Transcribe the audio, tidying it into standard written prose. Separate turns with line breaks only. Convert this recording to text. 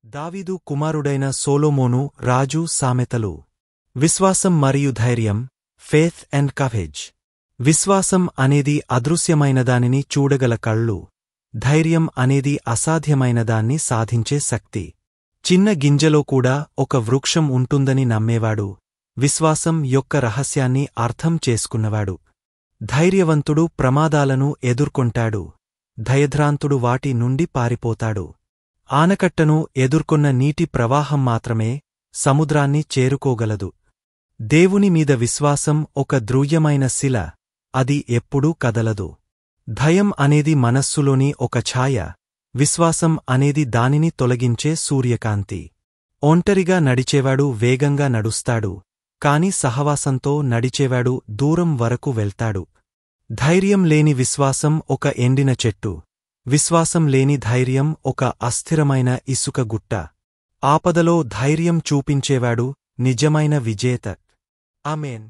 దావీదు కుమారుడైన సొలొమోను రాజు సామెతలు. విశ్వాసం మరియు ధైర్యం, ఫేత్ అండ్ కరేజ్. విశ్వాసం అనేది అదృశ్యమైనదానిని చూడగల కళ్ళు. ధైర్యం అనేది అసాధ్యమైనదాన్ని సాధించే శక్తి. చిన్న గింజలో కూడా ఒక వృక్షం ఉంటుందని నమ్మేవాడు. విశ్వాసం యొక్క రహస్యాన్ని అర్థం చేసుకున్నవాడు. ధైర్యవంతుడు ప్రమాదాలను ఎదుర్కొంటాడు. భయభ్రాంతుడు వాటి నుండి పారిపోతాడు. ఆనకట్టను ఎదుర్కొన్న నీటి ప్రవాహం మాత్రమే సముద్రాన్ని చేరుకోగలదు. దేవుని మీద విశ్వాసం ఒక దృఢమైన శిల, అది ఎప్పుడూ కదలదు. భయం అనేది మనస్సులోని ఒక ఛాయ, విశ్వాసం అనేది దానిని తొలగించే సూర్యకాంతి. ఒంటరిగా నడిచేవాడు వేగంగా నడుస్తాడు, కాని సహవాసంతో నడిచేవాడు దూరం వరకు వెళ్తాడు. ధైర్యం లేని విశ్వాసం ఒక ఎండిన చెట్టు. విశ్వాసం లేని ధైర్యం ఒక అస్థిరమైన ఇసుక గుట్ట. ఆపదలో ధైర్యం చూపించేవాడు నిజమైన విజేత. ఆమేన్.